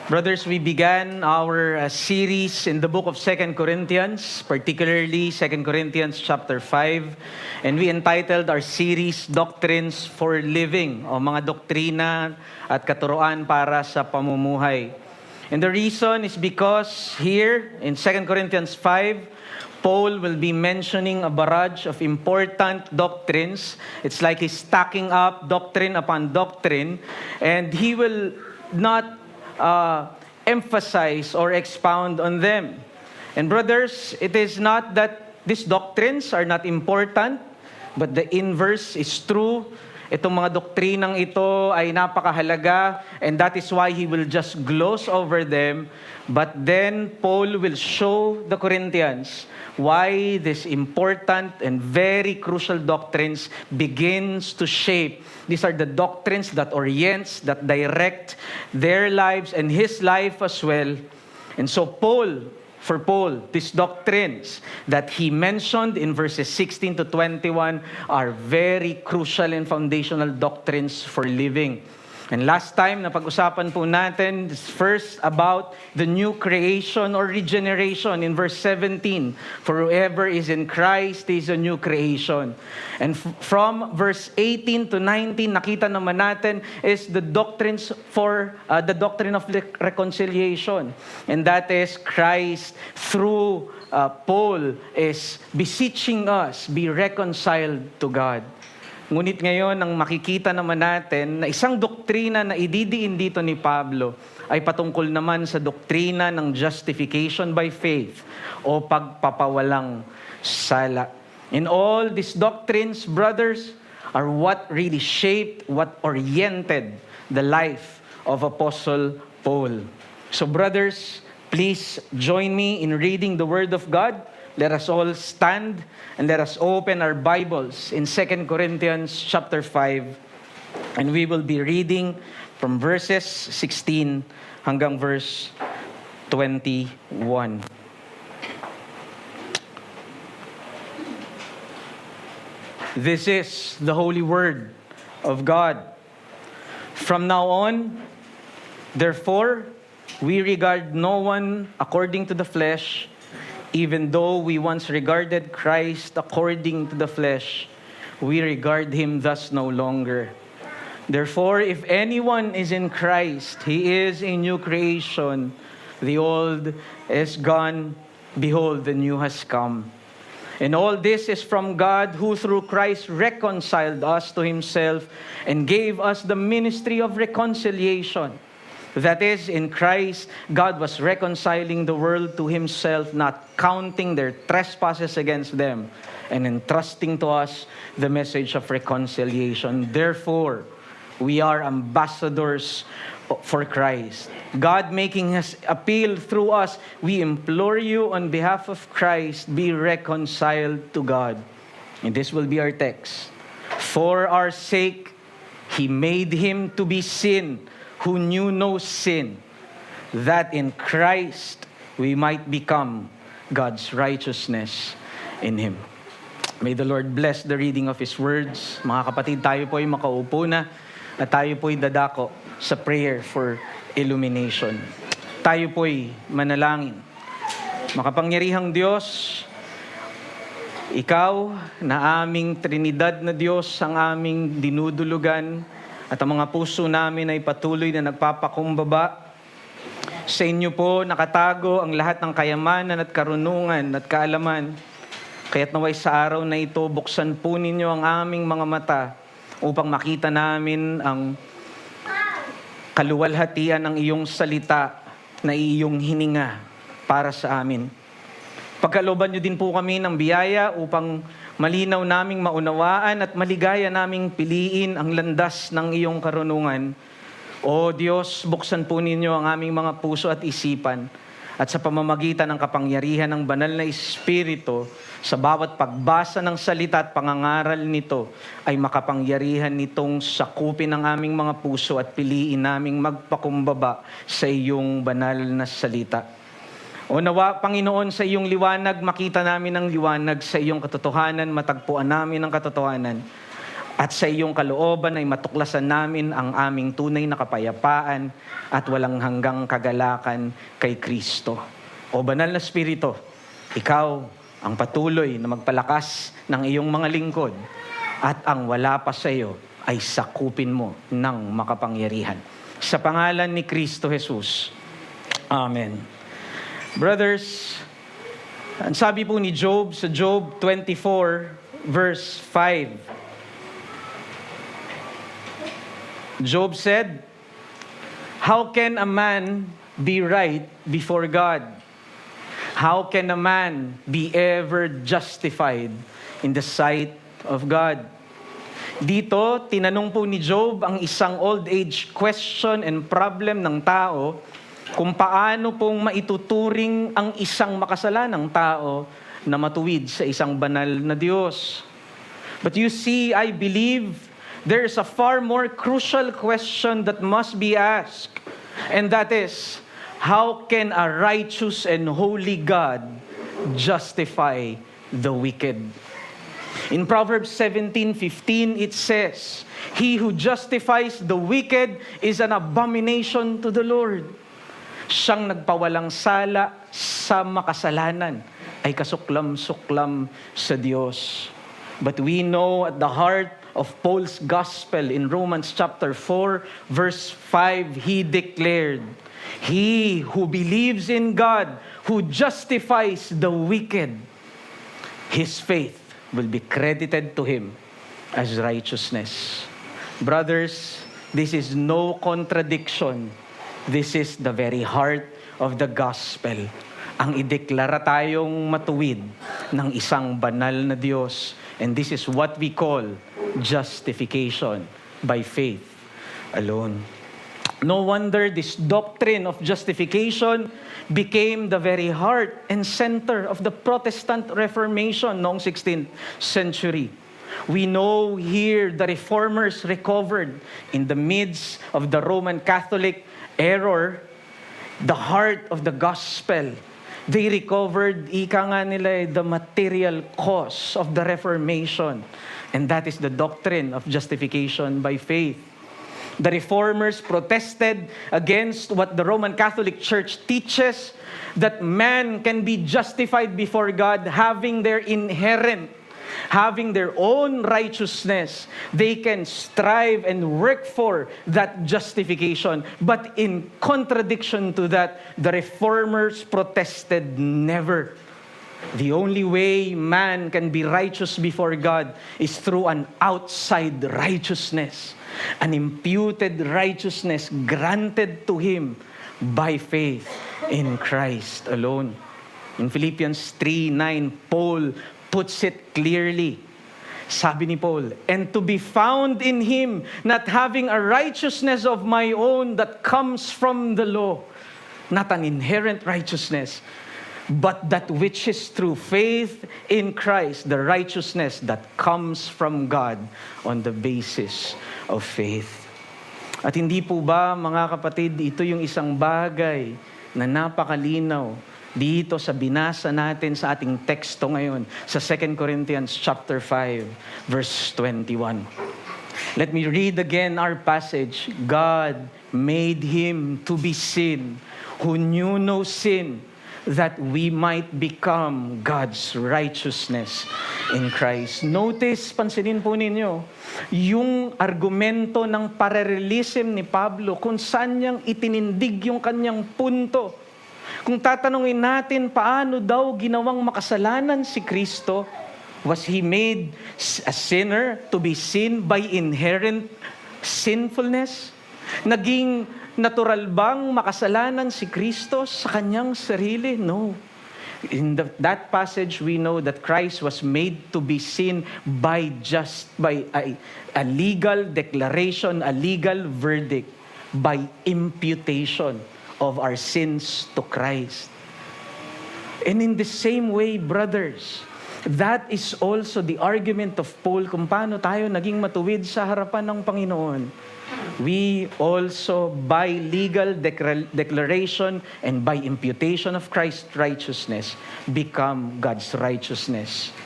Brothers, we began our series in the book of 2 Corinthians, particularly 2 Corinthians chapter 5. And we entitled our series, Doctrines for Living, o mga doktrina at katuruan para sa pamumuhay. And the reason is because here in 2 Corinthians 5, Paul will be mentioning a barrage of important doctrines. It's like he's stacking up doctrine upon doctrine, and he will not emphasize or expound on them. And brothers, it is not that these doctrines are not important, but the inverse is true. Itong mga doktrinang ito ay napakahalaga, and that is why he will just gloss over them. But then Paul will show the Corinthians why these important and very crucial doctrines begins to shape. These are the doctrines that orients, that direct their lives and his life as well. And so for Paul, these doctrines that he mentioned in verses 16 to 21 are very crucial and foundational doctrines for living. And last time, napag-usapan po natin first about the new creation or regeneration in verse 17. For whoever is in Christ is a new creation. And from verse 18 to 19, nakita naman natin is the doctrines for the doctrine of reconciliation. And that is Christ through Paul is beseeching us, be reconciled to God. Ngunit ngayon, ang makikita naman natin na isang doktrina na ididiin dito ni Pablo ay patungkol naman sa doktrina ng justification by faith o pagpapawalang sala. And all these doctrines, brothers, are what really shaped, what oriented the life of Apostle Paul. So brothers, please join me in reading the Word of God. Let us all stand and let us open our Bibles in 2 Corinthians chapter 5. And we will be reading from verses 16 hanggang verse 21. This is the holy word of God. From now on, therefore, we regard no one according to the flesh. Even though we once regarded Christ according to the flesh, we regard him thus no longer. Therefore, if anyone is in Christ, he is a new creation. The old is gone. Behold, the new has come. And all this is from God, who through Christ reconciled us to himself and gave us the ministry of reconciliation. That is, in Christ, God was reconciling the world to himself, not counting their trespasses against them, and entrusting to us the message of reconciliation. Therefore, we are ambassadors for Christ. God making his appeal through us, we implore you on behalf of Christ, be reconciled to God. And this will be our text. For our sake, he made him to be sin, who knew no sin, that in Christ we might become God's righteousness in him. May the Lord bless the reading of his words. Mga kapatid, tayo po ay makaupo na at tayo po ay dadako sa prayer for illumination. Tayo po ay manalangin. Makapangyarihang Diyos, ikaw na aming Trinidad na Diyos, ang aming dinudulugan, at ang mga puso namin ay patuloy na nagpapakumbaba. Sa inyo po nakatago ang lahat ng kayamanan at karunungan at kaalaman. Kaya't naway sa araw na ito, buksan po ninyo ang aming mga mata upang makita namin ang kaluwalhatian ng iyong salita na iyong hininga para sa amin. Pagkalooban niyo din po kami ng biyaya upang malinaw naming maunawaan at maligaya naming piliin ang landas ng iyong karunungan. O Diyos, buksan po ninyo ang aming mga puso at isipan, at sa pamamagitan ng kapangyarihan ng banal na Espiritu, sa bawat pagbasa ng salita at pangangaral nito, ay makapangyarihan nitong sakupin ang aming mga puso at piliin naming magpakumbaba sa iyong banal na salita. O nawa, Panginoon, sa iyong liwanag, makita namin ang liwanag, sa iyong katotohanan, matagpuan namin ang katotohanan. At sa iyong kalooban ay matuklasan namin ang aming tunay na kapayapaan at walang hanggang kagalakan kay Kristo. O Banal na Espiritu, ikaw ang patuloy na magpalakas ng iyong mga lingkod at ang wala pa sa iyo ay sakupin mo ng makapangyarihan. Sa pangalan ni Kristo Jesus. Amen. Brothers, ang sabi po ni Job sa Job 24 verse 5, Job said, "How can a man be right before God? How can a man be ever justified in the sight of God?" Dito, tinanong po ni Job ang isang old age question and problem ng tao kung paano pong maituturing ang isang makasalanang tao na matuwid sa isang banal na Diyos. But you see, I believe there is a far more crucial question that must be asked, and that is, how can a righteous and holy God justify the wicked? In Proverbs 17:15, it says, "He who justifies the wicked is an abomination to the Lord." Siyang nagpawalang sala sa makasalanan ay kasuklam-suklam sa Diyos. But we know at the heart of Paul's gospel in Romans chapter 4, verse 5, he declared, "He who believes in God, who justifies the wicked, his faith will be credited to him as righteousness." Brothers, this is no contradiction. This is the very heart of the gospel. Ang ideklara tayong matuwid ng isang banal na Diyos. And this is what we call justification by faith alone. No wonder this doctrine of justification became the very heart and center of the Protestant Reformation noong 16th century. We know here the Reformers recovered in the midst of the Roman Catholic error the heart of the gospel. They recovered, ika nga nila, the material cause of the Reformation. And that is the doctrine of justification by faith. The Reformers protested against what the Roman Catholic Church teaches, that man can be justified before God having their own righteousness. They can strive and work for that justification. But in contradiction to that, the Reformers protested, never. The only way man can be righteous before God is through an outside righteousness, an imputed righteousness granted to him by faith in Christ alone. In Philippians 3:9, Paul puts it clearly. Sabi ni Paul, "And to be found in him, not having a righteousness of my own that comes from the law," not an inherent righteousness, but that which is through faith in Christ, the righteousness that comes from God on the basis of faith. At hindi po ba, mga kapatid, ito yung isang bagay na napakalinaw dito sa binasa natin sa ating teksto ngayon sa 2 Corinthians chapter 5 verse 21. Let me read again our passage. "God made him to be sin who knew no sin, that we might become God's righteousness in Christ." Notice, pansinin po ninyo, yung argumento ng parallelism ni Pablo kung saan niyang itinindig yung kanyang punto. Kung tatanungin natin paano daw ginawang makasalanan si Kristo, was He made a sinner to be sin by inherent sinfulness? Naging natural bang makasalanan si Kristo sa kanyang sarili? No. In that passage, we know that Christ was made to be sin by a legal declaration, a legal verdict, by imputation of our sins to Christ. And in the same way, brothers, that is also the argument of Paul kung paano tayo naging matuwid sa harapan ng Panginoon. We also, by legal declaration and by imputation of Christ's righteousness, become God's righteousness.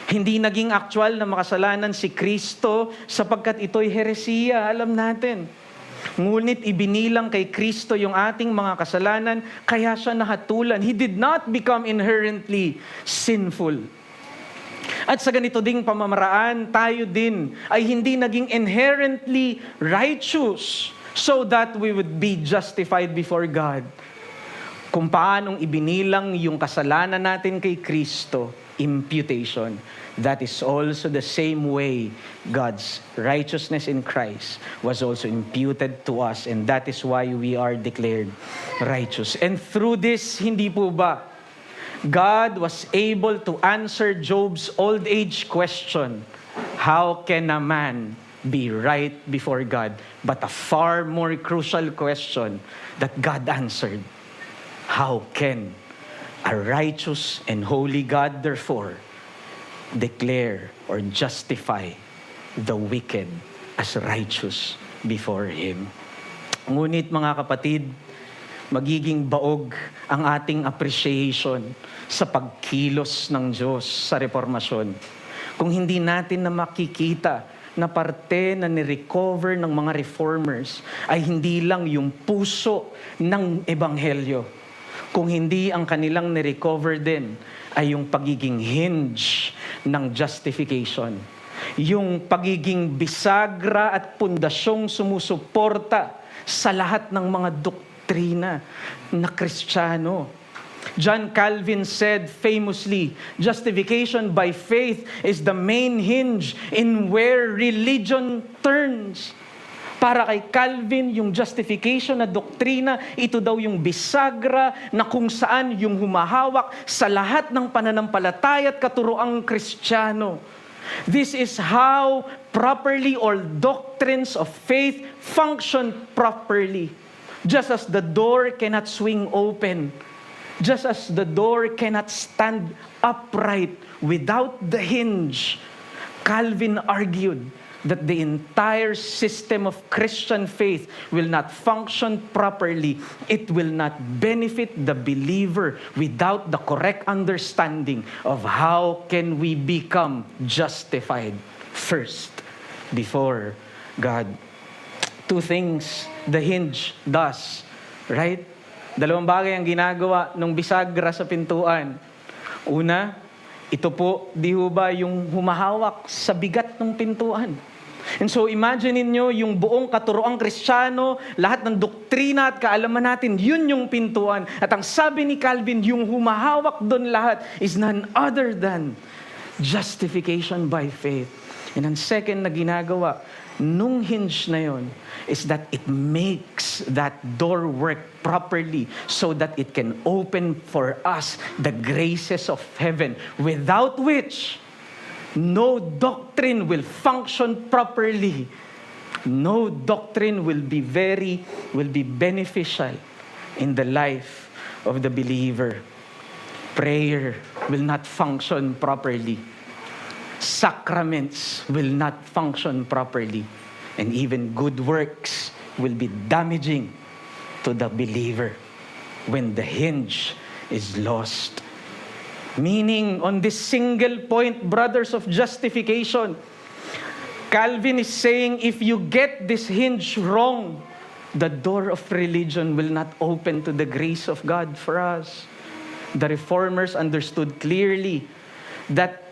Hindi naging actual na makasalanan si Kristo sapagkat ito'y heresiya, alam natin. Ngunit ibinilang kay Kristo yung ating mga kasalanan, kaya siya nahatulan. He did not become inherently sinful. At sa ganito ding pamamaraan, tayo din ay hindi naging inherently righteous so that we would be justified before God. Kung paanong ibinilang yung kasalanan natin kay Kristo, imputation. That is also the same way God's righteousness in Christ was also imputed to us, and that is why we are declared righteous. And through this, hindi po ba, God was able to answer Job's old age question, how can a man be right before God? But a far more crucial question that God answered, how can a righteous and holy God, therefore, declare or justify the wicked as righteous before Him? Ngunit mga kapatid, magiging baog ang ating appreciation sa pagkilos ng Diyos sa reformasyon kung hindi natin na makikita na parte na ni-recover ng mga reformers ay hindi lang yung puso ng Ebanghelyo, kung hindi ang kanilang ni-recover din ay yung pagiging hinge ng justification. Yung pagiging bisagra at pundasyong sumusuporta sa lahat ng mga doktrina na Kristiyano. John Calvin said famously, justification by faith is the main hinge in where religion turns. Para kay Calvin, yung justification na doktrina, ito daw yung bisagra na kung saan yung humahawak sa lahat ng pananampalataya at katuroang Kristiyano. This is how properly all doctrines of faith function properly. Just as the door cannot swing open, just as the door cannot stand upright without the hinge, Calvin argued that the entire system of Christian faith will not function properly. It will not benefit the believer without the correct understanding of how can we become justified first before God. Two things the hinge does, right? Dalawang bagay ang ginagawa ng bisagra sa pintuan. Una, ito po, di ho ba yung humahawak sa bigat ng pintuan? And so imagine niyo yung buong katuroang Kristiyano, lahat ng doktrina at kaalaman natin, yun yung pintuan. At ang sabi ni Calvin, yung humahawak doon lahat is none other than justification by faith. And ang second na ginagawa nung hinge na yon is that it makes that door work properly so that it can open for us the graces of heaven, without which no doctrine will function properly. No doctrine will be beneficial in the life of the believer. Prayer will not function properly. Sacraments will not function properly. And even good works will be damaging to the believer when the hinge is lost. Meaning, on this single point, brothers of justification, Calvin is saying, if you get this hinge wrong, the door of religion will not open to the grace of God for us. The Reformers understood clearly that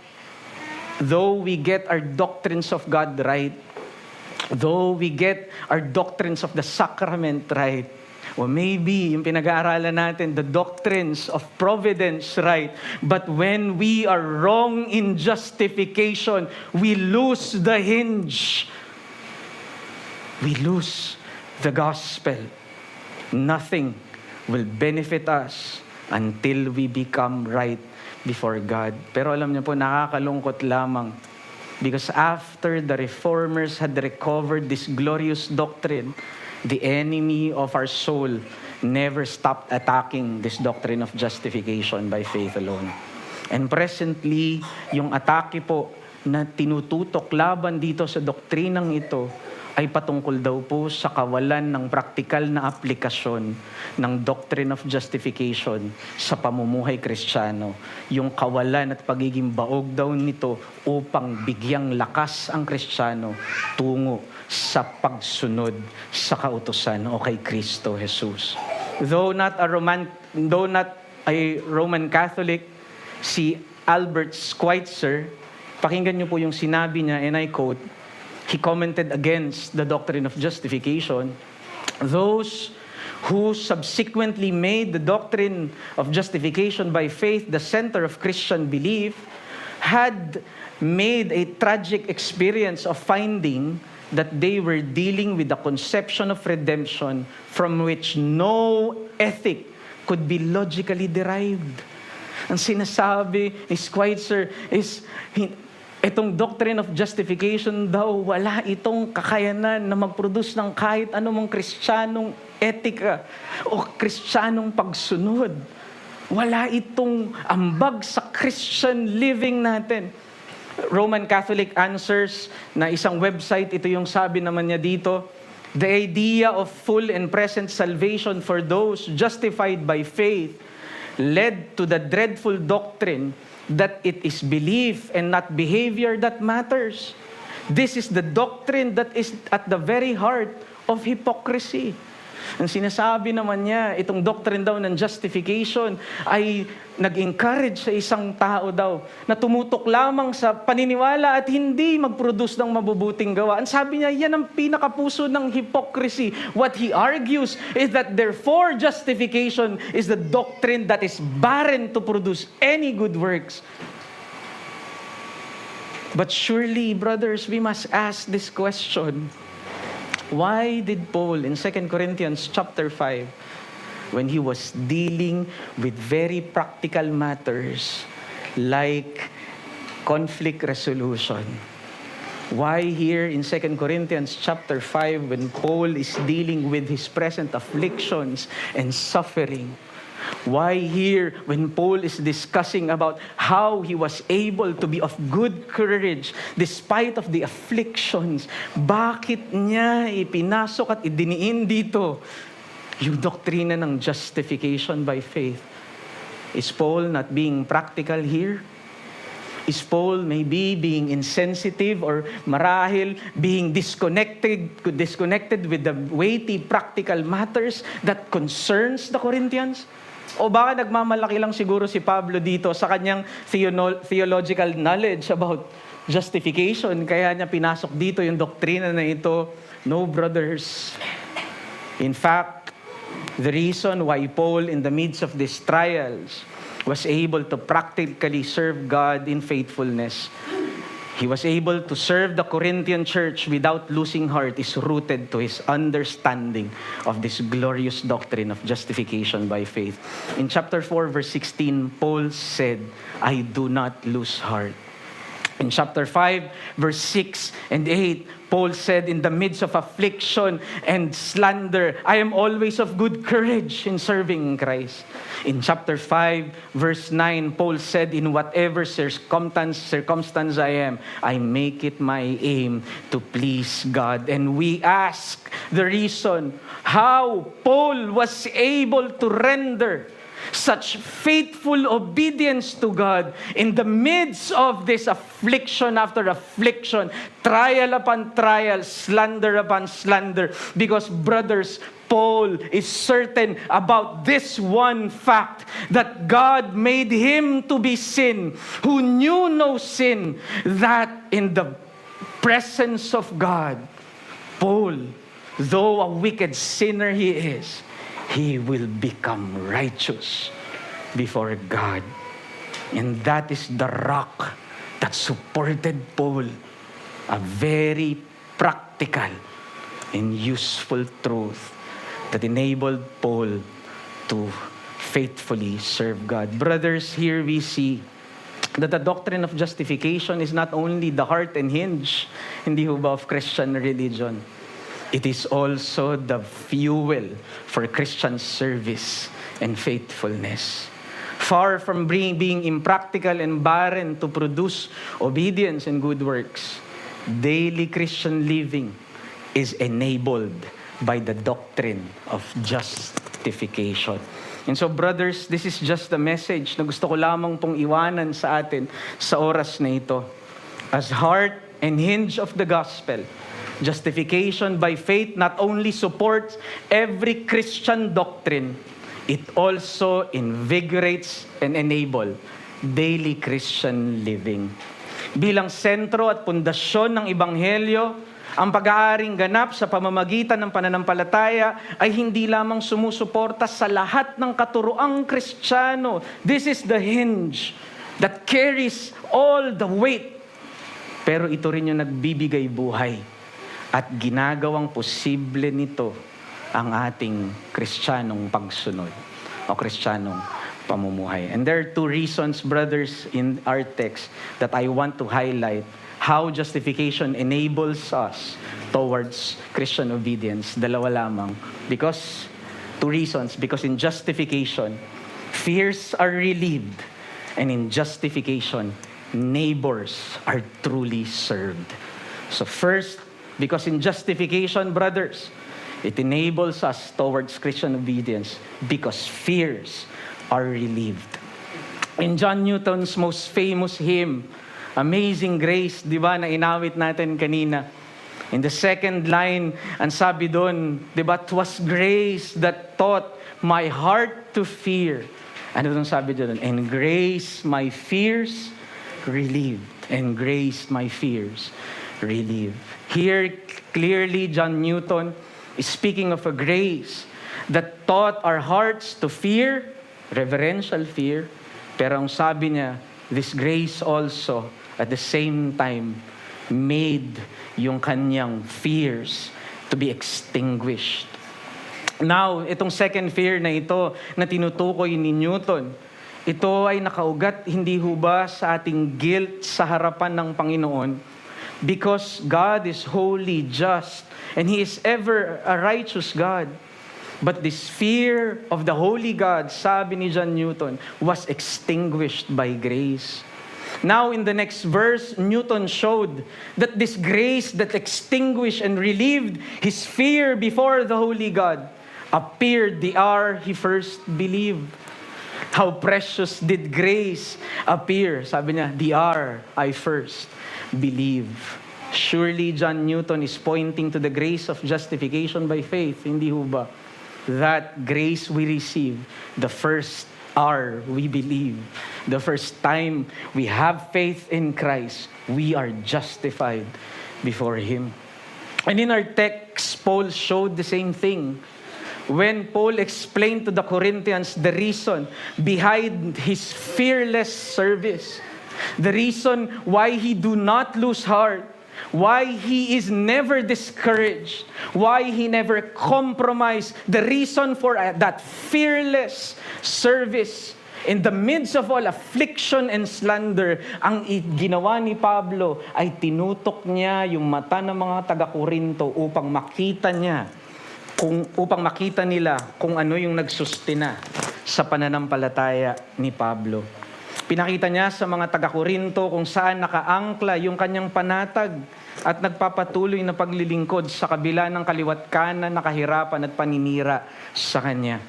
though we get our doctrines of God right, though we get our doctrines of the sacrament right, or maybe, yung pinag-aaralan natin, the doctrines of providence, right? But when we are wrong in justification, we lose the hinge. We lose the gospel. Nothing will benefit us until we become right before God. Pero alam niyo po, nakakalungkot lamang. Because after the Reformers had recovered this glorious doctrine, the enemy of our soul never stopped attacking this doctrine of justification by faith alone. And presently, yung atake po na tinututok laban dito sa doktrinang ito ay patungkol daw po sa kawalan ng praktikal na aplikasyon ng doctrine of justification sa pamumuhay Kristiyano. Yung kawalan at pagiging baog daw nito upang bigyang lakas ang Kristiyano tungo sa pagsunod sa kautusan o kay Kristo Jesus. Though not a Roman Catholic, si Albert Schweitzer, pakinggan niyo po yung sinabi niya, and I quote, he commented against the doctrine of justification. Those who subsequently made the doctrine of justification by faith the center of Christian belief had made a tragic experience of finding that they were dealing with the conception of redemption from which no ethic could be logically derived. Ang sinasabi ni Schweitzer is, itong doctrine of justification daw, wala itong kakayanan na mag-produce ng kahit anumang Kristiyanong etika o Kristiyanong pagsunod. Wala itong ambag sa Christian living natin. Roman Catholic Answers na isang website, ito yung sabi naman niya dito, the idea of full and present salvation for those justified by faith led to the dreadful doctrine that it is belief and not behavior that matters. This is the doctrine that is at the very heart of hypocrisy. Ang sinasabi naman niya, itong doctrine daw ng justification ay nag-encourage sa isang tao daw na tumutok lamang sa paniniwala at hindi mag-produce ng mabubuting gawa. Ang sabi niya, yan ang pinakapuso ng hypocrisy. What he argues is that therefore justification is the doctrine that is barren to produce any good works. But surely, brothers, we must ask this question. Why did Paul in 2 Corinthians chapter 5, when he was dealing with very practical matters like conflict resolution, why here in 2 Corinthians chapter 5, when Paul is dealing with his present afflictions and suffering, why here, when Paul is discussing about how he was able to be of good courage despite of the afflictions, bakit niya ipinasok at idiniin dito yung doktrina ng justification by faith? Is Paul not being practical here? Is Paul maybe being insensitive or marahil being disconnected with the weighty practical matters that concerns the Corinthians? O baka nagmamalaki lang siguro si Pablo dito sa kanyang theological knowledge about justification, kaya niya pinasok dito yung doktrina na ito? No, brothers. In fact, the reason why Paul in the midst of these trials was able to practically serve God in faithfulness, he was able to serve the Corinthian church without losing heart, is rooted to his understanding of this glorious doctrine of justification by faith. In chapter 4, verse 16, Paul said, I do not lose heart. In chapter 5, verse 6 and 8, Paul said, in the midst of affliction and slander, I am always of good courage in serving Christ. In chapter 5, verse 9, Paul said, in whatever circumstance I am, I make it my aim to please God. And we ask the reason how Paul was able to render such faithful obedience to God in the midst of this affliction after affliction, trial upon trial, slander upon slander. Because, brothers, Paul is certain about this one fact, that God made him to be sin, who knew no sin, that in the presence of God, Paul, though a wicked sinner he is, he will become righteous before God. And that is the rock that supported Paul, a very practical and useful truth that enabled Paul to faithfully serve God. Brothers, here we see that the doctrine of justification is not only the heart and hinge, hindi ho ba, of Christian religion. It is also the fuel for Christian service and faithfulness. Far from being impractical and barren to produce obedience and good works, daily Christian living is enabled by the doctrine of justification. And so brothers, this is just the message na gusto ko lamang pong iwanan sa atin sa oras na ito. As heart and hinge of the gospel, justification by faith not only supports every Christian doctrine, it also invigorates and enables daily Christian living. Bilang sentro at pundasyon ng Ebanghelyo, ang pag-aaring ganap sa pamamagitan ng pananampalataya ay hindi lamang sumusuporta sa lahat ng katuroang Kristiyano. This is the hinge that carries all the weight. Pero ito rin yung nagbibigay buhay at ginagawang posible nito ang ating Kristiyanong pagsunod o Kristiyanong pamumuhay. And there are two reasons, brothers, in our text that I want to highlight how justification enables us towards Christian obedience. Dalawa lamang. Two reasons. Because in justification, fears are relieved. And in justification, neighbors are truly served. So first, because in justification, brothers, it enables us towards Christian obedience because fears are relieved. In John Newton's most famous hymn, Amazing Grace, di ba, na inawit natin kanina. In the second line, ang sabi doon, di ba, "'Twas grace that taught my heart to fear." Ano doon sabi doon? "And grace my fears relieved." And grace my fears relieved. Here, clearly, John Newton is speaking of a grace that taught our hearts to fear, reverential fear. Pero ang sabi niya, this grace also, at the same time, made yung kanyang fears to be extinguished. Now, itong second fear na ito na tinutukoy ni Newton, ito ay nakaugat hindi ho ba sa ating guilt sa harapan ng Panginoon? Because God is holy, just, and He is ever a righteous God. But this fear of the holy God, sabi ni John Newton, was extinguished by grace. Now, in the next verse, Newton showed that this grace that extinguished and relieved his fear before the holy God appeared the hour he first believed. How precious did grace appear? Sabi niya, the hour I first believe. Surely, John Newton is pointing to the grace of justification by faith. Hindi ho ba? That grace we receive the first hour we believe. The first time we have faith in Christ, we are justified before Him. And in our text, Paul showed the same thing. When Paul explained to the Corinthians the reason behind his fearless service, the reason why he do not lose heart, why he is never discouraged, why he never compromised, the reason for that fearless service in the midst of all affliction and slander, ang ginawa ni Pablo ay tinutok niya yung mata ng mga taga-Korinto upang makita nila kung ano yung nagsustina sa pananampalataya ni Pablo. Pinakita niya sa mga taga-Korinto kung saan nakaangkla yung kanyang panatag at nagpapatuloy na paglilingkod sa kabila ng kaliwat kanan na kahirapan at paninira sa kanya.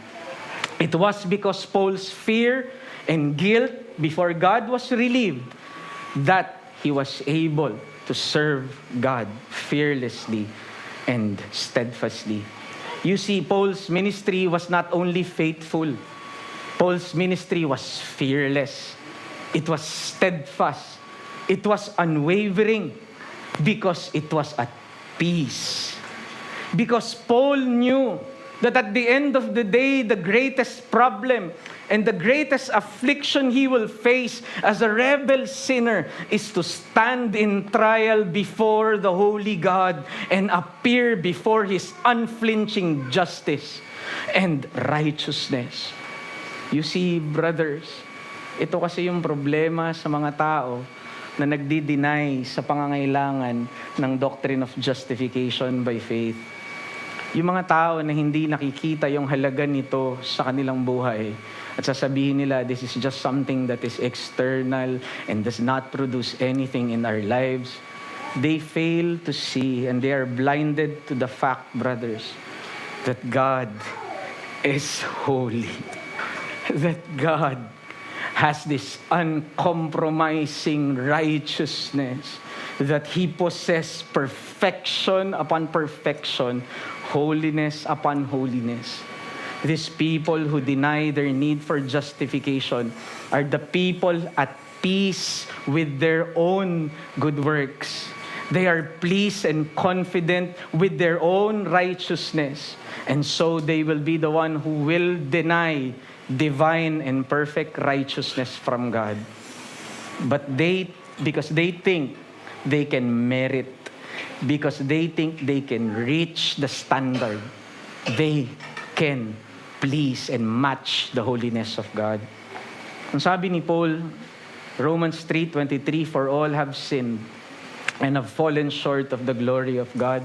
It was because Paul's fear and guilt before God was relieved that he was able to serve God fearlessly and steadfastly. You see, Paul's ministry was not only faithful. Paul's ministry was fearless. It was steadfast. It was unwavering because it was at peace. Because Paul knew that at the end of the day, the greatest problem and the greatest affliction he will face as a rebel sinner is to stand in trial before the holy God and appear before His unflinching justice and righteousness. You see, brothers, ito kasi yung problema sa mga tao na nagdi-deny sa pangangailangan ng doctrine of justification by faith. Yung mga tao na hindi nakikita yung halaga nito sa kanilang buhay at sasabihin nila, this is just something that is external and does not produce anything in our lives. they fail to see and they are blinded to the fact, brothers, that God is holy. That God has this uncompromising righteousness, that He possesses perfection upon perfection, holiness upon holiness. These people who deny their need for justification are the people at peace with their own good works. They are pleased and confident with their own righteousness. And so they will be the one who will deny divine and perfect righteousness from God. But because they think they can merit, because they think they can reach the standard, they can please and match the holiness of God. Ang sabi ni Paul, Romans 3:23, for all have sinned and have fallen short of the glory of God.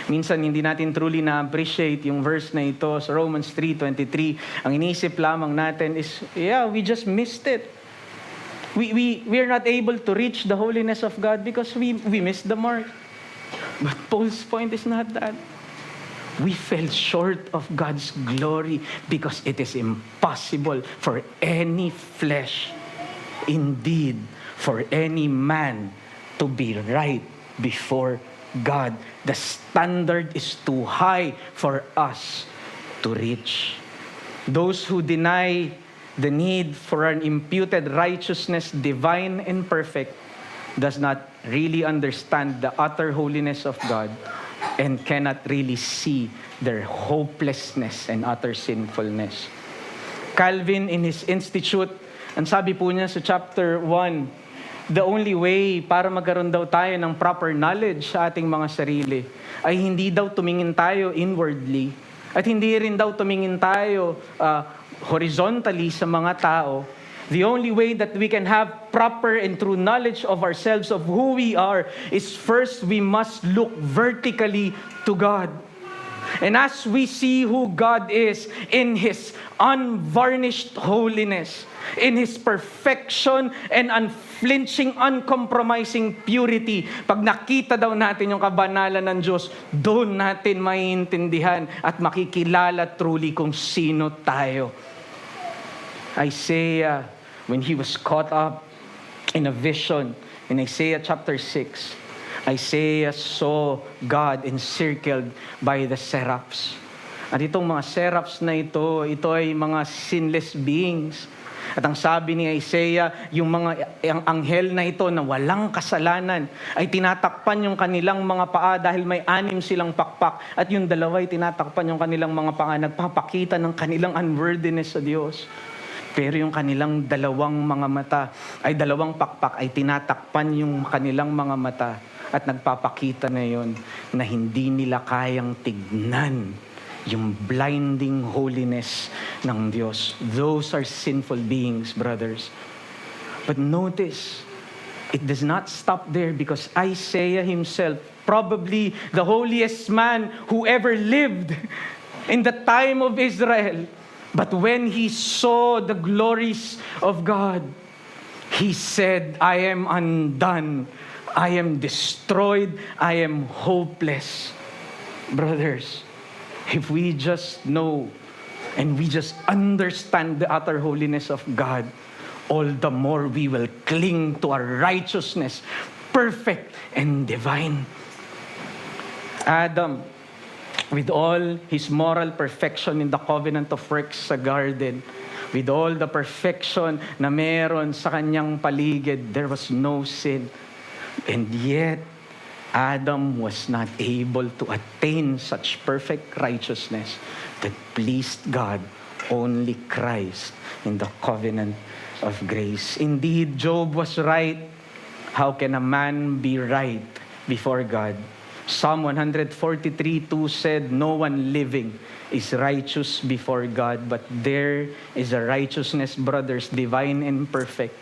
Minsan hindi natin truly na-appreciate yung verse na ito sa Romans 3:23. Ang iniisip lamang natin is, we just missed it. We are not able to reach the holiness of God because we missed the mark. But Paul's point is not that. We fell short of God's glory because it is impossible for any flesh, indeed, for any man to be right before God. The standard is too high for us to reach. Those who deny the need for an imputed righteousness, divine and perfect, does not really understand the utter holiness of God and cannot really see their hopelessness and utter sinfulness. Calvin, in his Institute, ang sabi po niya sa chapter 1, the only way para magkaroon daw tayo ng proper knowledge sa ating mga sarili ay hindi daw tumingin tayo inwardly at hindi rin daw tumingin tayo horizontally sa mga tao. The only way that we can have proper and true knowledge of ourselves, of who we are, is first we must look vertically to God. And as we see who God is in His unvarnished holiness, in His perfection and unflinching, uncompromising purity, pag nakita daw natin yung kabanalan ng Diyos, doon natin maiintindihan at makikilala truly kung sino tayo. Isaiah, when he was caught up in a vision, in Isaiah chapter 6, Isaiah saw God encircled by the seraphs. At itong mga seraphs na ito ay mga sinless beings. At ang sabi ni Isaiah, yung anghel na ito na walang kasalanan ay tinatakpan yung kanilang mga paa dahil may 6 silang pakpak. At yung dalawa ay tinatakpan yung kanilang mga paa, nagpapakita ng kanilang unworthiness sa Diyos. Pero yung kanilang 2 mga mata ay 2 pakpak ay tinatakpan yung kanilang mga mata. At nagpapakita na yon na hindi nila kayang tignan yung blinding holiness ng Diyos. Those are sinful beings, brothers. But notice, it does not stop there because Isaiah himself, probably the holiest man who ever lived in the time of Israel, but when he saw the glories of God, he said, I am undone. I am destroyed. I am hopeless. Brothers, if we just know and we just understand the utter holiness of God, all the more we will cling to our righteousness, perfect and divine. Adam, with all his moral perfection in the covenant of works sa garden, with all the perfection na meron sa kanyang paligid, there was no sin. And yet, Adam was not able to attain such perfect righteousness that pleased God, only Christ in the covenant of grace. Indeed, Job was right. How can a man be right before God? Psalm 143:2 said, no one living is righteous before God, but there is a righteousness, brothers, divine and perfect,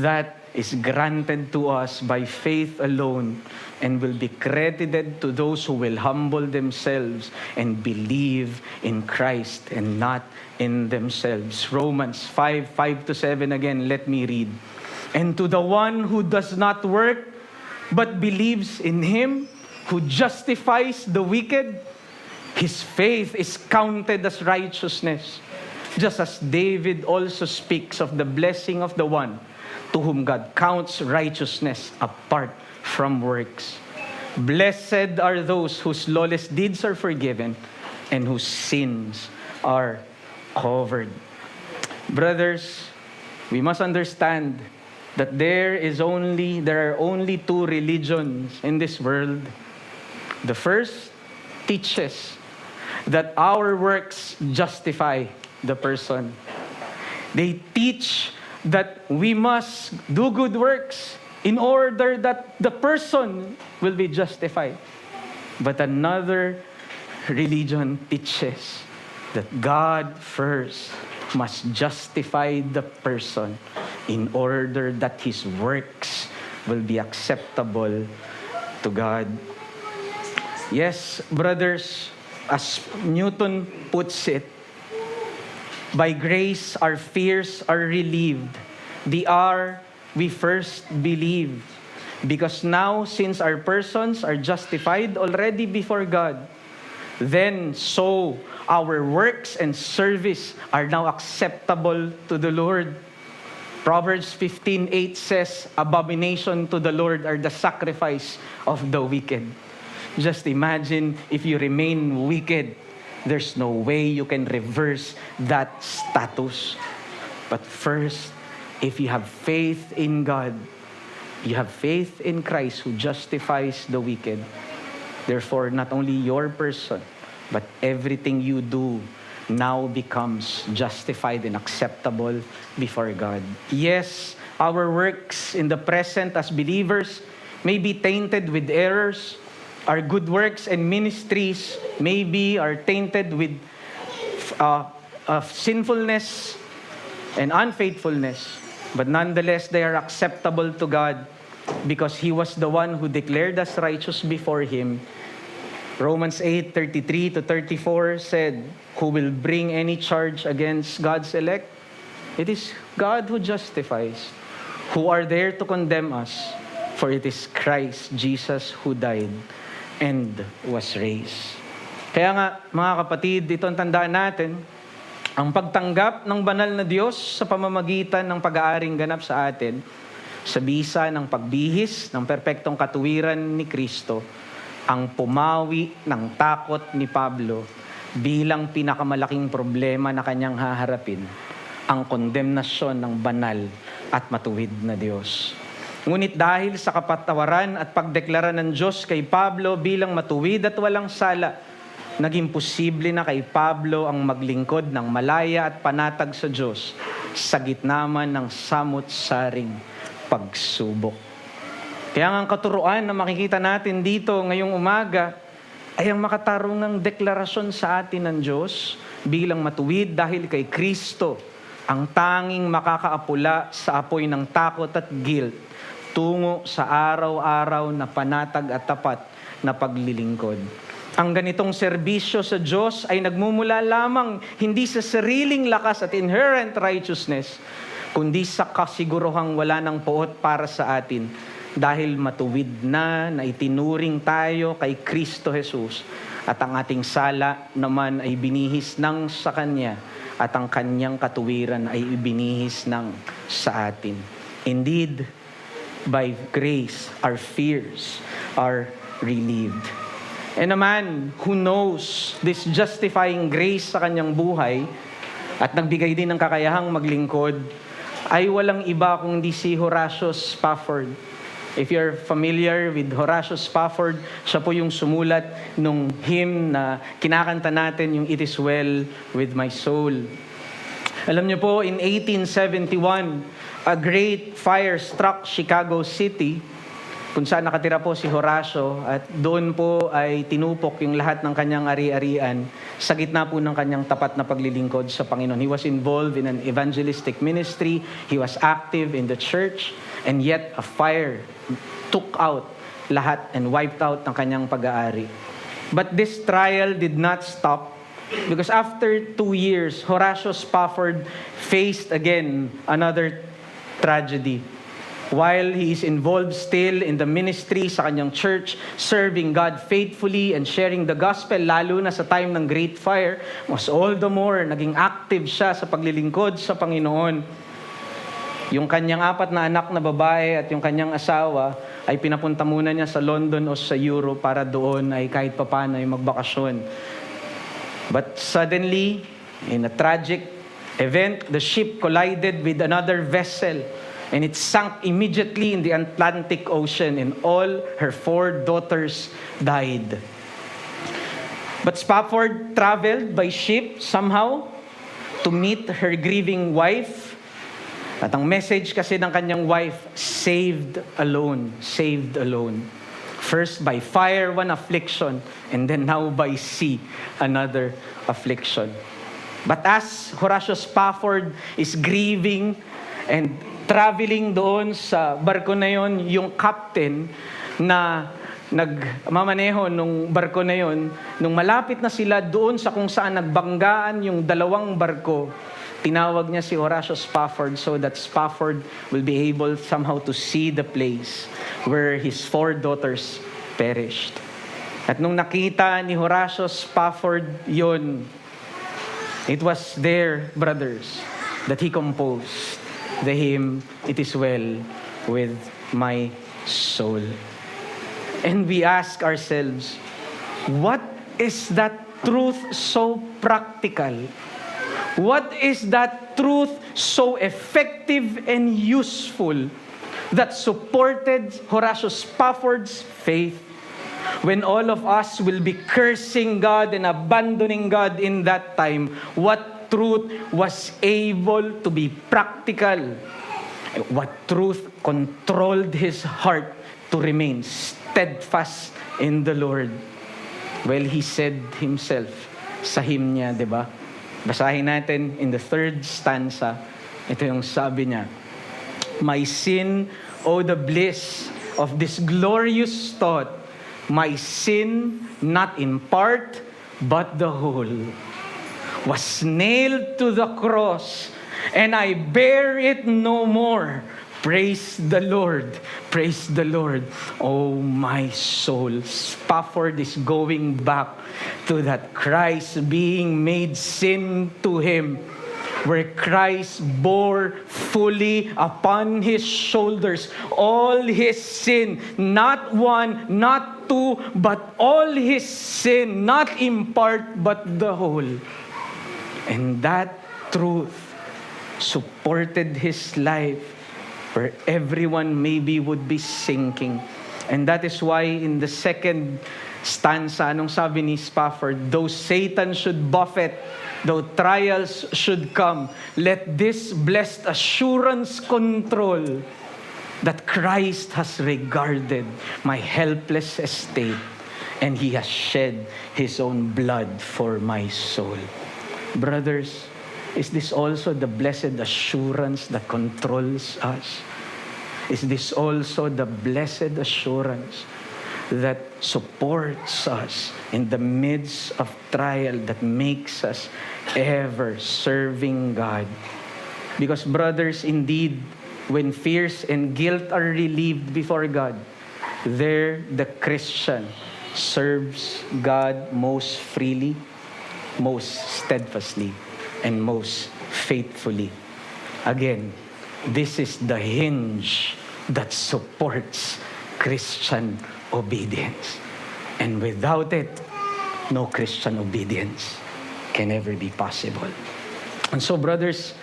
that is granted to us by faith alone and will be credited to those who will humble themselves and believe in Christ and not in themselves. Romans 5:5-7 again, let me read. And to the one who does not work but believes in him who justifies the wicked, his faith is counted as righteousness. Just as David also speaks of the blessing of the one to whom God counts righteousness apart from works. Blessed are those whose lawless deeds are forgiven and whose sins are covered. Brothers, we must understand that there are only two religions in this world. The first teaches that our works justify the person. They teach that we must do good works in order that the person will be justified. But another religion teaches that God first must justify the person in order that his works will be acceptable to God. Yes, brothers, as Newton puts it, by grace our fears are relieved. The hour we first believed. Because now, since our persons are justified already before God, then so our works and service are now acceptable to the Lord. Proverbs 15:8 says, abomination to the Lord are the sacrifice of the wicked. Just imagine if you remain wicked, there's no way you can reverse that status. But first, if you have faith in God, you have faith in Christ who justifies the wicked. Therefore, not only your person, but everything you do now becomes justified and acceptable before God. Yes, our works in the present as believers may be tainted with errors. Our good works and ministries maybe are tainted with sinfulness and unfaithfulness. But nonetheless, they are acceptable to God because He was the one who declared us righteous before Him. Romans 8:33-34 said, who will bring any charge against God's elect? It is God who justifies. Who are there to condemn us? For it is Christ Jesus who died and was raised. Kaya nga, mga kapatid, ito ang tandaan natin, ang pagtanggap ng banal na Diyos sa pamamagitan ng pag-aaring ganap sa atin, sa bisa ng pagbihis ng perpektong katuwiran ni Kristo, ang pumawi ng takot ni Pablo bilang pinakamalaking problema na kanyang haharapin, ang kondemnasyon ng banal at matuwid na Diyos. Ngunit dahil sa kapatawaran at pagdeklara ng Diyos kay Pablo bilang matuwid at walang sala, naging posible na kay Pablo ang maglingkod ng malaya at panatag sa Diyos sa gitna man ng samut-saring pagsubok. Kaya ang katuruan na makikita natin dito ngayong umaga ay ang makatarungang deklarasyon sa atin ng Diyos bilang matuwid dahil kay Kristo, ang tanging makakaapula sa apoy ng takot at guilt tungo sa araw-araw na panatag at tapat na paglilingkod. Ang ganitong serbisyo sa Diyos ay nagmumula lamang hindi sa sariling lakas at inherent righteousness, kundi sa kasiguruhang wala ng puot para sa atin dahil matuwid na itinuring tayo kay Kristo Jesus at ang ating sala naman ay binihis ng sa Kanya at ang Kanyang katuwiran ay ibinihis ng sa atin. Indeed, by grace, our fears are relieved. And a man who knows this justifying grace sa kanyang buhay at nagbigay din ng kakayahang maglingkod ay walang iba kundi si Horatio Spafford. If you're familiar with Horatio Spafford, siya po yung sumulat nung hymn na kinakanta natin, yung It Is Well With My Soul. Alam niyo po, in 1871, a great fire struck Chicago City, kung saan nakatira po si Horatio, at doon po ay tinupok yung lahat ng kanyang ari-arian sa gitna po ng kanyang tapat na paglilingkod sa Panginoon. He was involved in an evangelistic ministry, he was active in the church, and yet a fire took out lahat and wiped out ng kanyang pag-aari. But this trial did not stop because after 2 years, Horatio Spafford faced again another tragedy. while he is involved still in the ministry sa kanyang church, serving God faithfully and sharing the gospel, lalo na sa time ng Great Fire, mas all the more, naging active siya sa paglilingkod sa Panginoon. Yung kanyang 4 na anak na babae at yung kanyang asawa ay pinapunta muna niya sa London o sa Europe para doon ay kahit papano ay magbakasyon. But suddenly, in a tragic event, the ship collided with another vessel and it sank immediately in the Atlantic Ocean and all her 4 daughters died. But Spafford traveled by ship somehow to meet her grieving wife. At ang message kasi ng kanyang wife, saved alone, saved alone. First by fire, one affliction, and then now by sea, another affliction. But as Horatio Spafford is grieving and traveling doon sa barko na yon, yung captain na nagmamaneho nung barko na yon, nung malapit na sila doon sa kung saan nagbanggaan yung 2 barko, tinawag niya si Horatio Spafford so that Spafford will be able somehow to see the place where his 4 daughters perished. At nung nakita ni Horatio Spafford yon, it was there, brothers, that he composed the hymn, "It is well with my soul." And we ask ourselves, what is that truth so practical? What is that truth so effective and useful that supported Horatio Spafford's faith when all of us will be cursing God and abandoning God in that time? What truth was able to be practical? What truth controlled his heart to remain steadfast in the Lord? Well, he said himself sa hymn niya, di ba? Basahin natin in the 3rd stanza. Ito yung sabi niya, "My sin, oh the bliss of this glorious thought, my sin, not in part, but the whole, was nailed to the cross, and I bear it no more. Praise the Lord, praise the Lord, oh my soul." Spafford is going back to that Christ being made sin to him, where Christ bore fully upon his shoulders all his sin, not 1, not 2, but all his sin, not in part, but the whole. And that truth supported his life where everyone maybe would be sinking. And that is why in the 2nd stanza, anong sabi ni Spafford? "Though Satan should buffet, though trials should come, let this blessed assurance control that Christ has regarded my helpless estate, and He has shed His own blood for my soul." Brothers, is this also the blessed assurance that controls us? Is this also the blessed assurance that supports us in the midst of trial, that makes us ever serving God? Because brothers, indeed, when fears and guilt are relieved before God, there the Christian serves God most freely, most steadfastly, and most faithfully. Again, this is the hinge that supports Christian obedience. And without it, no Christian obedience can ever be possible. And so, brothers,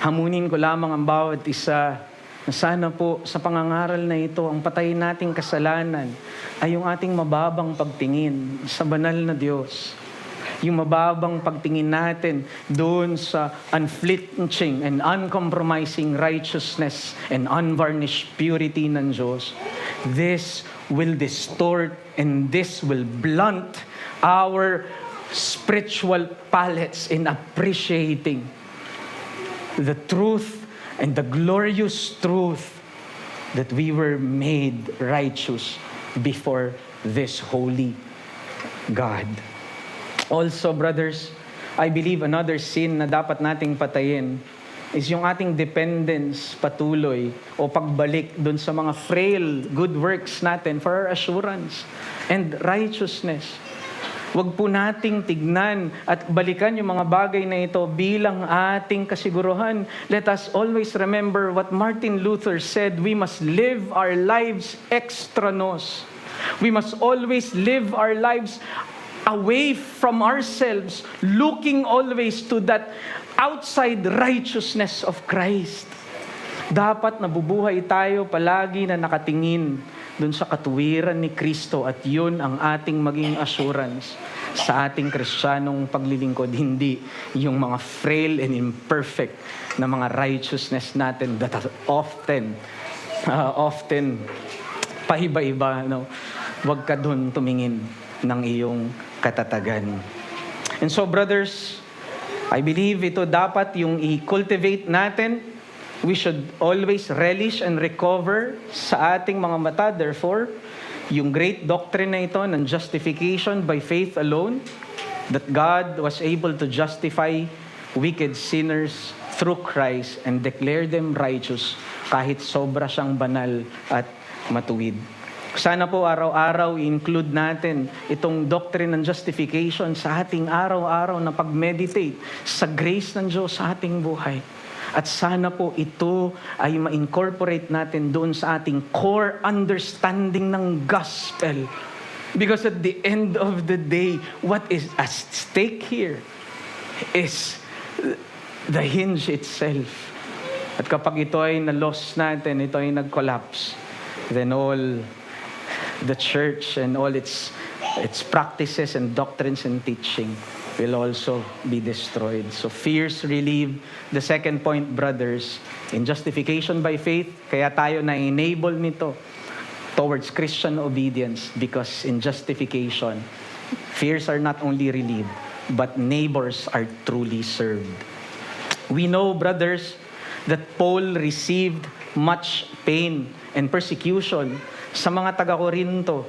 hamunin ko lamang ang bawat isa na sana po sa pangangaral na ito, ang patayin nating kasalanan ay yung ating mababang pagtingin sa banal na Diyos. Yung mababang pagtingin natin doon sa unflinching and uncompromising righteousness and unvarnished purity ng Diyos. This will distort and this will blunt our spiritual palates in appreciating the truth and the glorious truth that we were made righteous before this holy God. Also, brothers, I believe another sin na dapat nating patayin is yung ating dependence patuloy o pagbalik dun sa mga frail good works natin for our assurance and righteousness. Huwag po nating tignan at balikan yung mga bagay na ito bilang ating kasiguruhan. Let us always remember what Martin Luther said, we must live our lives extra nos. We must always live our lives away from ourselves, looking always to that outside righteousness of Christ. Dapat nabubuhay tayo palagi na nakatingin dun sa katuwiran ni Kristo at yun ang ating maging assurance sa ating Kristiyanong paglilingkod, hindi yung mga frail and imperfect na mga righteousness natin that are often paiba-iba. No? Huwag ka dun tumingin ng iyong katatagan. And so brothers, I believe ito dapat yung i-cultivate natin. We should always relish and recover sa ating mga mata. Therefore, yung great doctrine na ito ng justification by faith alone, that God was able to justify wicked sinners through Christ and declare them righteous kahit sobra siyang banal at matuwid. Sana po araw-araw i-include natin itong doctrine ng justification sa ating araw-araw na pag-meditate sa grace ng Diyos sa ating buhay. At sana po ito ay ma-incorporate natin doon sa ating core understanding ng gospel. Because at the end of the day, what is at stake here is the hinge itself. At kapag ito ay na-lost natin, ito ay nag-collapse, then all the church and all its practices and doctrines and teaching will also be destroyed. So fears relieved. The second point, brothers, in justification by faith, kaya tayo na-enable nito towards Christian obedience because in justification, fears are not only relieved, but neighbors are truly served. We know, brothers, that Paul received much pain and persecution sa mga taga-Korinto.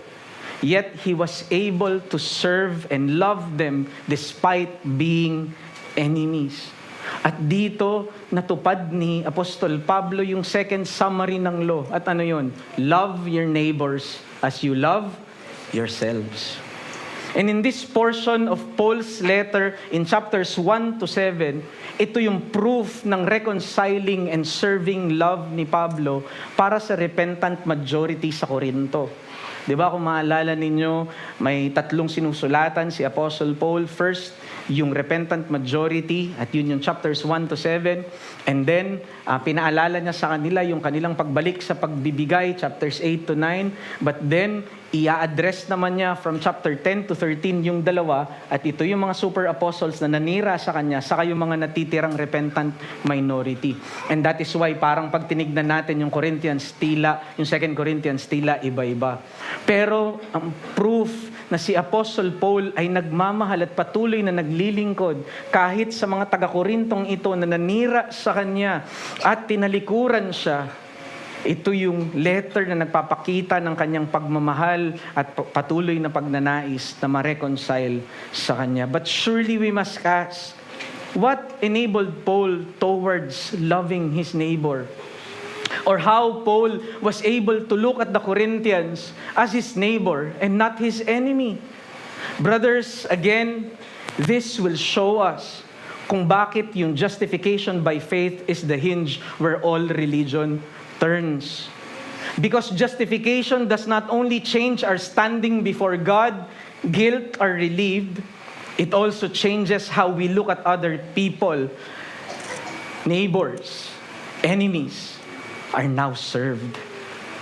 Yet he was able to serve and love them despite being enemies. At dito, natupad ni Apostol Pablo yung second summary ng law. At ano yun? Love your neighbors as you love yourselves. And in this portion of Paul's letter, in chapters 1 to 7, ito yung proof ng reconciling and serving love ni Pablo para sa repentant majority sa Corinto. Diba, kung maalala ninyo, may tatlong sinusulatan si Apostle Paul. First, yung repentant majority, at yun yung chapters 1 to 7. And then, pinaalala niya sa kanila yung kanilang pagbalik sa pagbibigay, chapters 8 to 9. But then, i-address naman niya from chapter 10 to 13 yung dalawa, at ito yung mga super apostles na nanira sa kanya, saka yung mga natitirang repentant minority. And that is why parang pag tinignan natin yung Corinthians, tila, yung 2 Corinthians, tila, iba-iba. Pero ang proof na si Apostle Paul ay nagmamahal at patuloy na naglilingkod kahit sa mga taga-Korintong ito na nanira sa kanya at tinalikuran siya. Ito yung letter na nagpapakita ng kanyang pagmamahal at patuloy na pagnanais na ma-reconcile sa kanya. But surely we must ask, what enabled Paul towards loving his neighbor? Or how Paul was able to look at the Corinthians as his neighbor and not his enemy. Brothers, again, this will show us kung bakit yung justification by faith is the hinge where all religion turns. Because justification does not only change our standing before God, guilt are relieved, it also changes how we look at other people, neighbors, enemies, are now served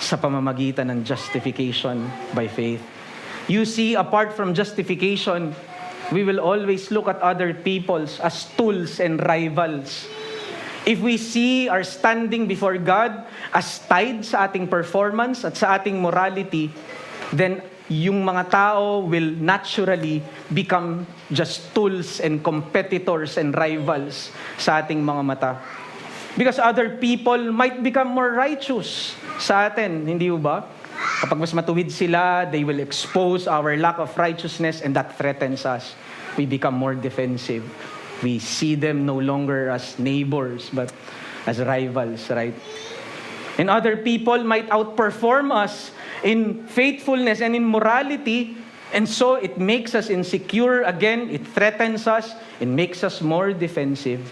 sa pamamagitan ng justification by faith. You see, apart from justification, we will always look at other peoples as tools and rivals. If we see our standing before God as tied sa ating performance at sa ating morality, then yung mga tao will naturally become just tools and competitors and rivals sa ating mga mata. Because other people might become more righteous sa atin, hindi ba? Kapag mas matuwid sila, they will expose our lack of righteousness and that threatens us. We become more defensive. We see them no longer as neighbors, but as rivals, right? And other people might outperform us in faithfulness and in morality, and so it makes us insecure again, it threatens us, it makes us more defensive.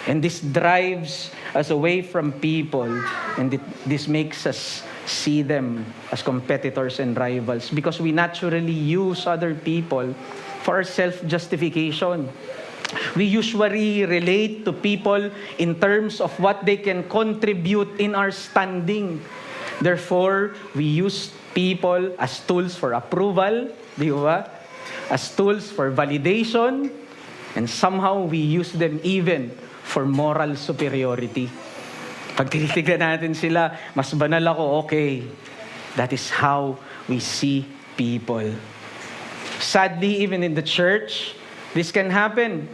And this drives us away from people, and this makes us see them as competitors and rivals because we naturally use other people for our self-justification. We usually relate to people in terms of what they can contribute in our standing. Therefore, we use people as tools for approval, di ba? As tools for validation, and somehow we use them even for moral superiority. Pag tinitignan natin sila, mas banal ako, okay. That is how we see people. Sadly, even in the church, this can happen.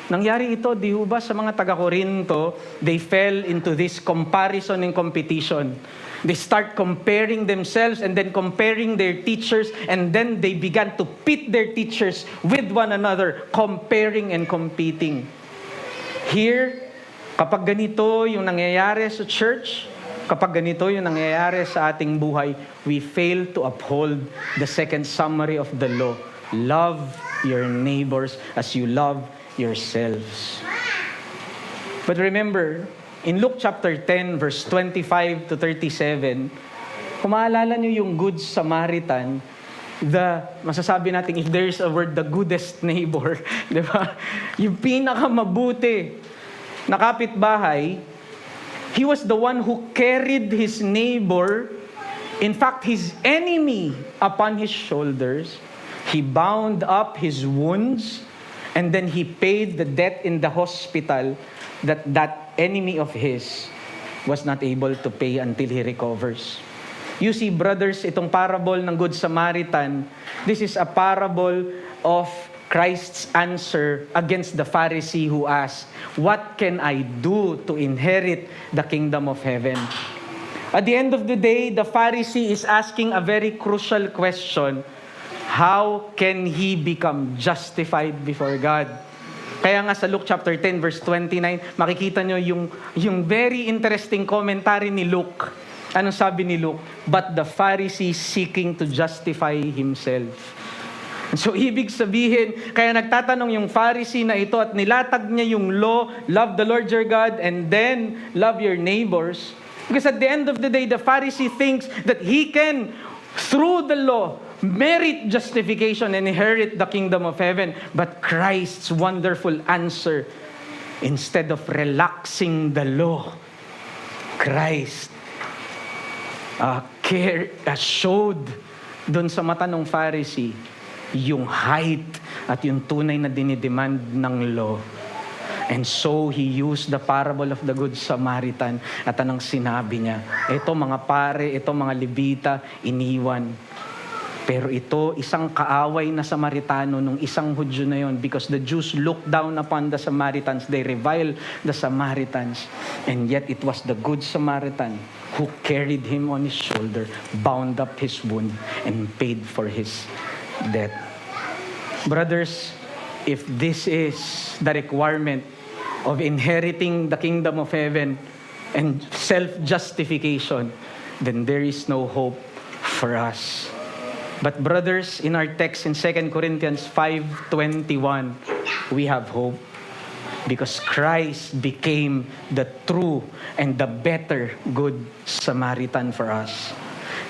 Nangyari ito, di ba, sa mga taga-Korinto, they fell into this comparison and competition. They start comparing themselves and then comparing their teachers, and then they began to pit their teachers with one another, comparing and competing. Here, kapag ganito yung nangyayari sa church, kapag ganito yung nangyayari sa ating buhay, we fail to uphold the second summary of the law. Love your neighbors as you love yourselves. But remember, in Luke chapter 10, verse 25 to 37, kung maalala nyo yung Good Samaritan, masasabi natin, if there's a word, the goodest neighbor, di ba? Yung pinakamabuti na kapitbahay, he was the one who carried his neighbor, in fact, his enemy, upon his shoulders. He bound up his wounds, and then he paid the debt in the hospital that enemy of his was not able to pay until he recovers. You see, brothers, itong parable ng Good Samaritan, this is a parable of Christ's answer against the Pharisee who asked, "What can I do to inherit the kingdom of heaven?" At the end of the day, the Pharisee is asking a very crucial question. How can he become justified before God? Kaya nga sa Luke chapter 10 verse 29, makikita nyo yung very interesting commentary ni Luke. Anong sabi ni Luke? But the Pharisee seeking to justify himself. So ibig sabihin, kaya nagtatanong yung Pharisee na ito at nilatag niya yung law, love the Lord your God and then love your neighbors. Because at the end of the day, the Pharisee thinks that he can, through the law, merit justification and inherit the kingdom of heaven. But Christ's wonderful answer, instead of relaxing the law, Christ showed dun sa mata ng Pharisee yung height at yung tunay na dinidemand ng law. And so he used the parable of the Good Samaritan at anong sinabi niya, ito mga pare, ito mga Levita, iniwan. Pero ito, isang kaaway na Samaritano nung isang Hudyo na yon, because the Jews looked down upon the Samaritans, they reviled the Samaritans, and yet it was the Good Samaritan who carried him on his shoulder, bound up his wound, and paid for his debt. Brothers, if this is the requirement of inheriting the kingdom of heaven and self-justification, then there is no hope for us. But brothers, in our text in 2 Corinthians 5:21, we have hope because Christ became the true and the better Good Samaritan for us.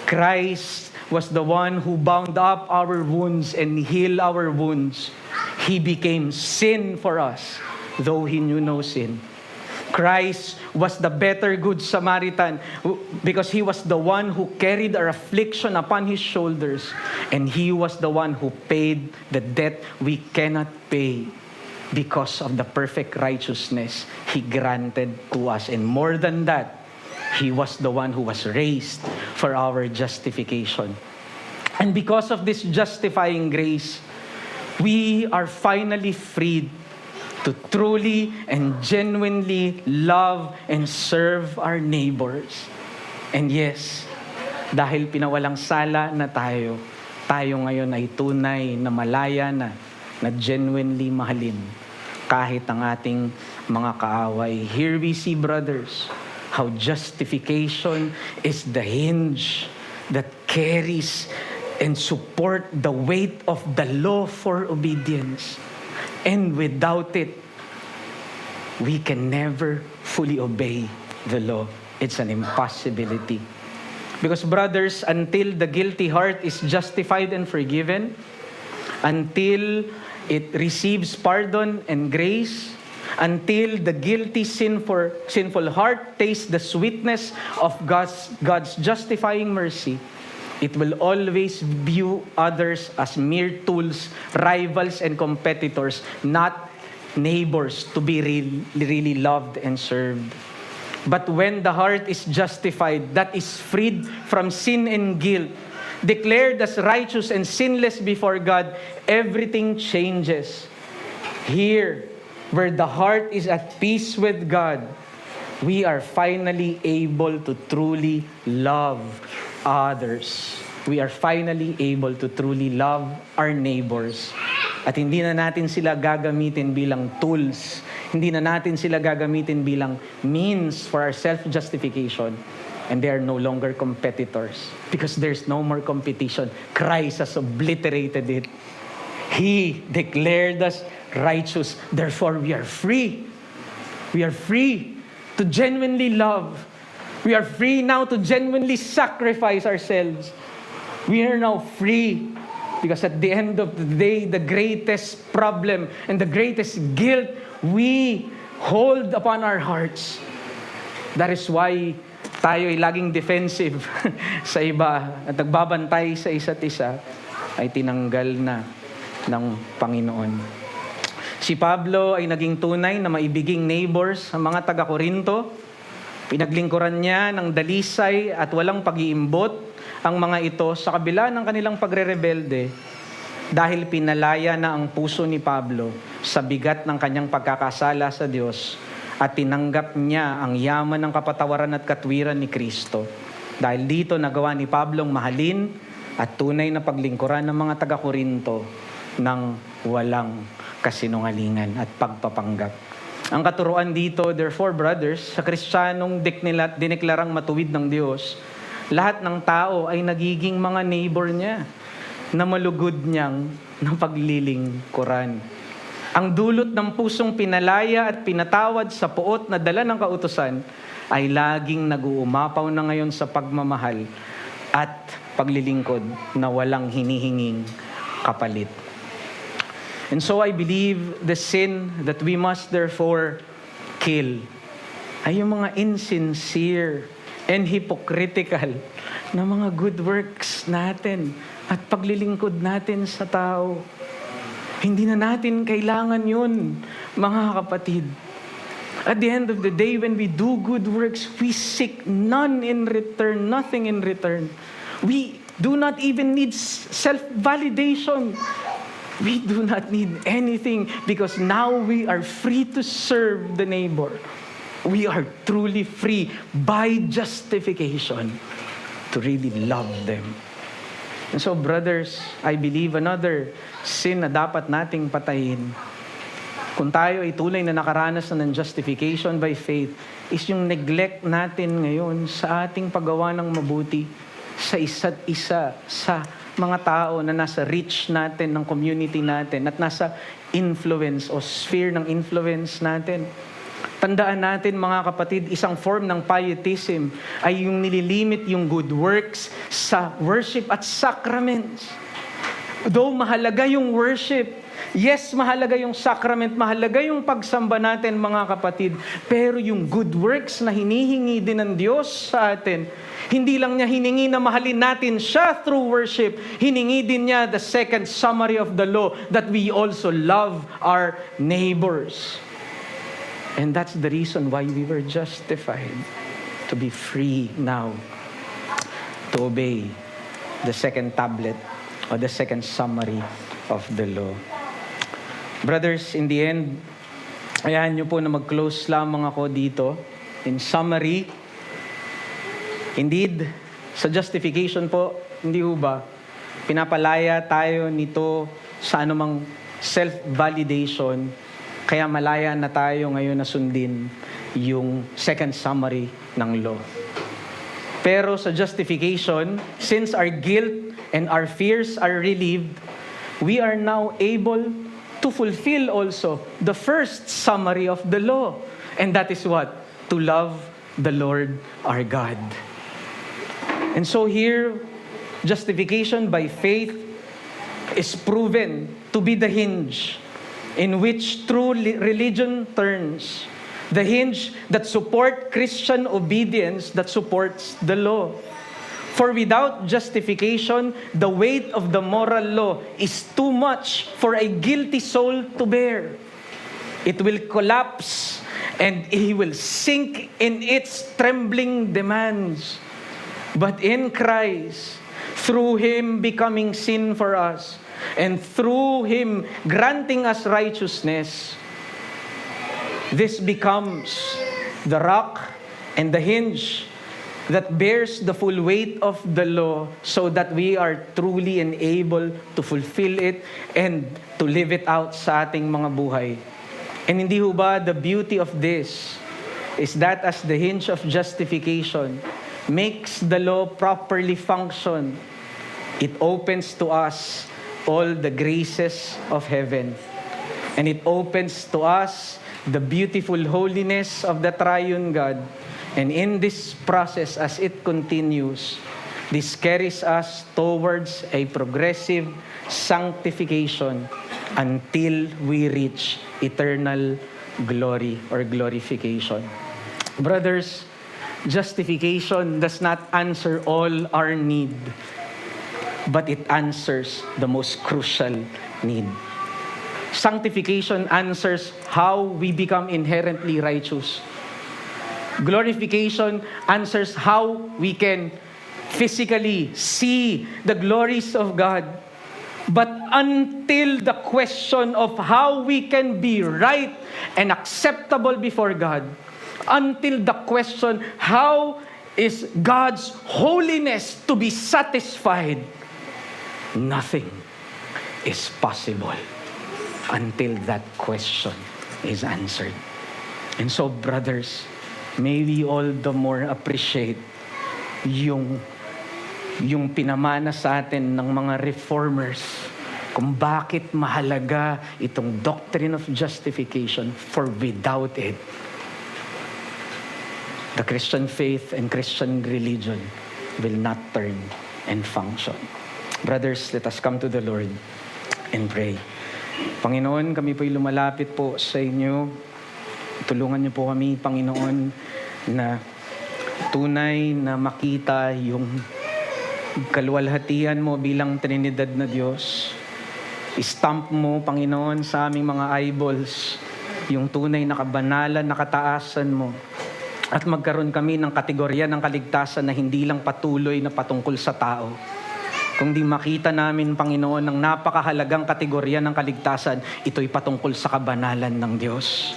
Christ was the one who bound up our wounds and healed our wounds. He became sin for us, though he knew no sin. Christ was the better Good Samaritan because he was the one who carried our affliction upon his shoulders, and he was the one who paid the debt we cannot pay because of the perfect righteousness he granted to us. And more than that, he was the one who was raised for our justification. And because of this justifying grace, we are finally freed to truly and genuinely love and serve our neighbors. And yes, dahil pinawalang sala na tayo ngayon ay tunay na malaya na genuinely mahalin. kahit ang ating mga kaaway. Here we see, brothers, how justification is the hinge that carries and support the weight of the law for obedience. And without it, we can never fully obey the law. It's an impossibility. Because brothers, until the guilty heart is justified and forgiven, until it receives pardon and grace, until the guilty sinful heart tastes the sweetness of God's justifying mercy, it will always view others as mere tools, rivals, and competitors, not neighbors to be really loved and served. But when the heart is justified, that is freed from sin and guilt, declared as righteous and sinless before God, everything changes. Here, where the heart is at peace with God, we are finally able to truly love others. We are finally able to truly love our neighbors. At hindi na natin sila gagamitin bilang tools. Hindi na natin sila gagamitin bilang means for our self-justification. And they are no longer competitors. Because there's no more competition. Christ has obliterated it. He declared us righteous. Therefore, we are free. We are free to genuinely love. We are free now to genuinely sacrifice ourselves. We are now free because at the end of the day, the greatest problem and the greatest guilt we hold upon our hearts. That is why tayo ay laging defensive sa iba at nagbabantay sa isa't isa ay tinanggal na ng Panginoon. Si Pablo ay naging tunay na maibiging neighbors sa mga taga-Korinto. Pinaglingkuran niya ng dalisay at walang pag-iimbot ang mga ito sa kabila ng kanilang pagre-rebelde dahil pinalaya na ang puso ni Pablo sa bigat ng kanyang pagkakasala sa Diyos at tinanggap niya ang yaman ng kapatawaran at katwiran ni Kristo. Dahil dito nagawa ni Pablong mahalin at tunay na paglingkuran ng mga taga-Korinto ng walang kasinungalingan at pagpapanggap. Ang katuruan dito, therefore, brothers, sa Kristiyanong dineklarang matuwid ng Diyos, lahat ng tao ay nagiging mga neighbor niya na malugod niyang ng paglilingkuran. Ang dulot ng pusong pinalaya at pinatawad sa puot na dala ng kautusan ay laging nag-uumapaw na ngayon sa pagmamahal at paglilingkod na walang hinihinging kapalit. And so I believe the sin that we must therefore kill ay yung mga insincere and hypocritical na mga good works natin at paglilingkod natin sa tao. Hindi na natin kailangan yun, mga kapatid. At the end of the day, when we do good works, we seek none in return, nothing in return. We do not even need self-validation. We do not need anything because now we are free to serve the neighbor. We are truly free by justification to really love them. And so, brothers, I believe another sin na dapat nating patayin, kung tayo ay tunay na nakaranas na ng justification by faith, is yung neglect natin ngayon sa ating paggawa ng mabuti sa isa't isa, sa mga tao na nasa reach natin, ng community natin, at nasa influence o sphere ng influence natin. Tandaan natin, mga kapatid, isang form ng pietism ay yung nililimit yung good works sa worship at sacraments. Though mahalaga yung worship, yes, mahalaga yung sacrament, mahalaga yung pagsamba natin, mga kapatid, pero yung good works na hinihingi din ng Diyos sa atin, hindi lang niya hiningi na mahalin natin siya through worship, hiningi din niya the second summary of the law, that we also love our neighbors. And that's the reason why we were justified, to be free now, to obey the second tablet or the second summary of the law. Brothers, in the end, ayahan niyo po na mag-close lamang ako dito. In summary, indeed, sa justification po, hindi ho ba, pinapalaya tayo nito sa anumang self-validation Kaya malaya na tayo ngayon na sundin yung second summary ng law. Pero sa justification, since our guilt and our fears are relieved, we are now able to fulfill also the first summary of the law. And that is what? To love the Lord our God. And so here, justification by faith is proven to be the hinge in which true religion turns. The hinge that support Christian obedience that supports the law. For without justification, the weight of the moral law is too much for a guilty soul to bear. It will collapse and he will sink in its trembling demands. But in Christ, through Him becoming sin for us, and through Him granting us righteousness, this becomes the rock and the hinge that bears the full weight of the law so that we are truly enabled to fulfill it and to live it out sa ating mga buhay. And hindi ho ba the beauty of this is that as the hinge of justification makes the law properly function, it opens to us all the graces of heaven. And it opens to us the beautiful holiness of the triune God. And in this process, as it continues, this carries us towards a progressive sanctification until we reach eternal glory or glorification. Brothers, justification does not answer all our need, but it answers the most crucial need. Sanctification answers how we become inherently righteous. Glorification answers how we can physically see the glories of God. But until the question of how we can be right and acceptable before God, until the question, how is God's holiness to be satisfied, nothing is possible until that question is answered. And so, brothers, may we all the more appreciate yung pinamana sa atin ng mga reformers kung bakit mahalaga itong doctrine of justification, for without it, the Christian faith and Christian religion will not turn and function. Brothers, let us come to the Lord and pray. Panginoon, kami po'y lumalapit po sa inyo. Tulungan niyo po kami, Panginoon, na tunay na makita yung kaluwalhatian mo bilang Trinidad na Diyos. Istamp mo, Panginoon, sa aming mga eyeballs yung tunay na kabanalan, na kataasan mo. At magkaroon kami ng kategorya ng kaligtasan na hindi lang patuloy na patungkol sa tao. Kung di makita namin, Panginoon, ng napakahalagang kategorya ng kaligtasan, ito'y patungkol sa kabanalan ng Diyos.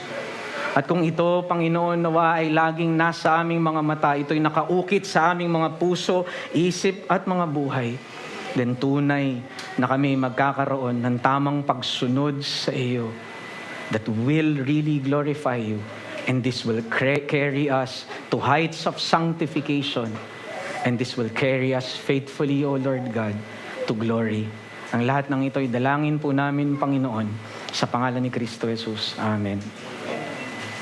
At kung ito, Panginoon, nawa ay laging nasa aming mga mata, ito'y nakaukit sa aming mga puso, isip at mga buhay, then tunay na kami magkakaroon ng tamang pagsunod sa iyo that will really glorify you. And this will carry us to heights of sanctification. And this will carry us faithfully, O Lord God, to glory. Ang lahat ng ito ay dalangin po namin, Panginoon, sa pangalan ni Kristo Jesus. Amen.